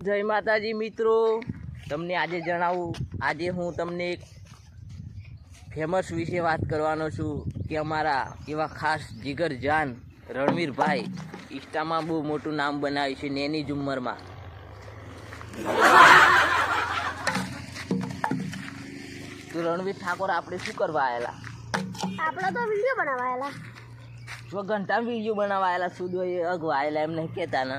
જય માતાજી મિત્રો, તમને આજે જણાવું, આજે હું તમને એક ફેમસ વિશે વાત કરવાનો છું કે અમારા એવા ખાસ જીગરજાન રણવીરભાઈ ઇન્સ્ટામાં બહુ મોટું નામ બનાવ્યું છે નેની જ ઉંમરમાં. તો રણવીર ઠાકોર આપણે શું કરવા આવેલા? આપણે તો વિડીયો બનાવવા આવેલા. જો ઘંટા વિડીયો બનાવવા આવેલા, સુધો એ અગવા આવેલા એમ નહીં કહેતા ને.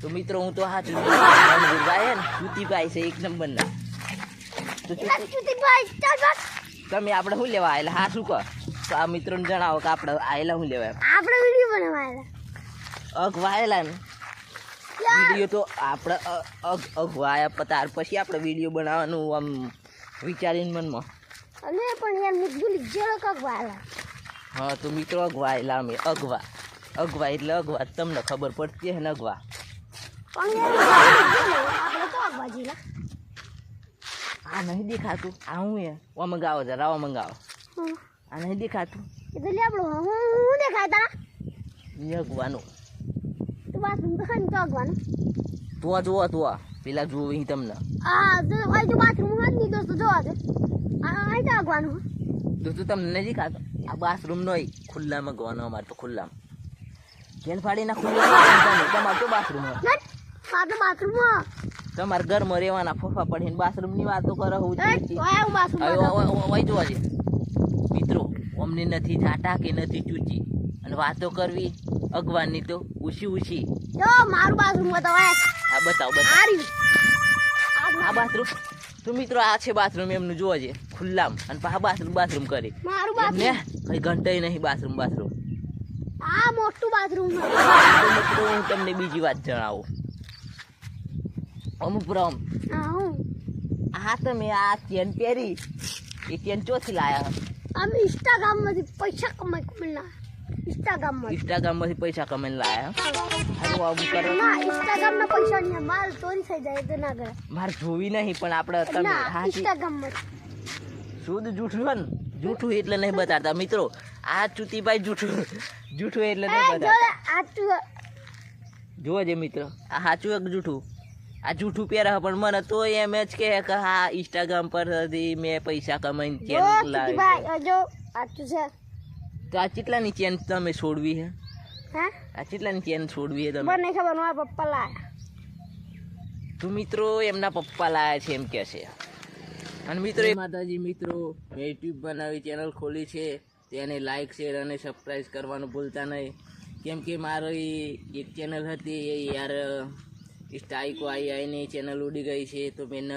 તો મિત્રો હું તો હા રણવીરભાઈ હે ને ચૂતીભાઈ છે એક નંબરના. તો તમે આપણે શું લેવા આવેલા? હા શું કહો? તો આ મિત્રોને જણાવો કે આપણે આવેલા શું લેવા? આપણે વિડીયો બનાવવા આવેલા. અગવાયેલા ને વિડીયો તો આપણે અગવાયા પતાર પછી આપણે વિડીયો બનાવવાનું આમ વિચારીને મનમાં. અને પણ યાર મેં ભૂલી ગયેલો કે અગવાયેલા. હા તો મિત્રો અગવાયેલા અમે અગવા એટલે અગવા તમને ખબર પડતી હે ને અગવા. પણ આપણે તો અગવા જેલા. આ નહીં દેખાતું. આ હું એ ઓ મંગાવો જરા ઓ મંગાવો. આ નહીં દેખાતું. એ તો લે આપણું હું દેખાય તારા અગવાનું તો બાથરૂમ તો ખાલી તો અગવાનું તો પેલા જોવી તમને. હા તો આ તો બાથરૂમ હોય ને દોસ્તો જોવા દે. આ તો અગવાનું દોસ્તો તમને નહીં દેખાતો. આ બાથરૂમ નહીં, ખુલ્લામાં ગવાનો અમારે તો ખુલ્લામાં. જેન ફાડીના ખુલ્લામાં તમારે તો બાથરૂમ હોય. આ તો બાથરૂમ તમારે ઘરમાં રહેવાના ફોફા પડીને બાથરૂમની વાતો કરો. હું જોવા છે મિત્રો, અમને નથી જાટા કે નથી ચૂચી અને વાતો કરવી અગવાનની તો ઊંચી. જો મારું બાથરૂમ બતાવો. હા બતાવો. આ બાથરૂમ તો મિત્રો આ છે બાથરૂમ એમનું જોવા છે ખુલ્લામાં. અને પાછા બાથરૂમ કરી મારું બાથરૂમ કઈ ઘંટાઈ નહીં. બાથરૂમ આ મોટું બાથરૂમ. મિત્રો હું તમને બીજી વાત જણાવું. અમુક પ્રમ આ તમે આ ચેન પહેરી એ ચેન ચોથી લાયા? અમે ઇન્સ્ટાગ્રામમાંથી પૈસા કમાઈ ઇન્સ્ટાગ્રામમાંથી પૈસા કમાઈને લાયા. ઇન્સ્ટાગ્રામના પૈસા નહીં, માલ ચોરી થઈ જાય તો ના કરે. મારે જોવી નહીં પણ આપણે તમે ઇન્સ્ટાગ્રામમાં શુદ્ધ જૂઠું હોય ને, જૂઠું એટલે નહીં બતાડતા મિત્રો. આ ચૂતીભાઈ જૂઠું એટલે નહીં બતાડતા. જોજે મિત્રો, આ સાચું એક જૂઠું. આ જૂઠું પહેરા પણ મને તો એમ જ કે હા ઇન્સ્ટાગ્રામ પરથી મેં પૈસા કમાઈને ચેન લાવી. તો આ કેટલાની ચેન તમે છોડવી હે? આ કેટલાની ચેન છોડવી હે તમે? મને ખબર, મારા પપ્પા લાયા. તો મિત્રો એમના પપ્પા લાયા છે એમ કે છે. અને મિત્રો માતાજી મિત્રો, મેં યુટ્યુબ બનાવી ચેનલ ખોલી છે, તેને લાઈક શેર અને સબસ્ક્રાઈબ કરવાનું ભૂલતા નહીં. કેમ કે મારી એક ચેનલ હતી એ યાર સ્ટ્રાઈકો આવીને ચેનલ ઉડી ગઈ છે. તો મેં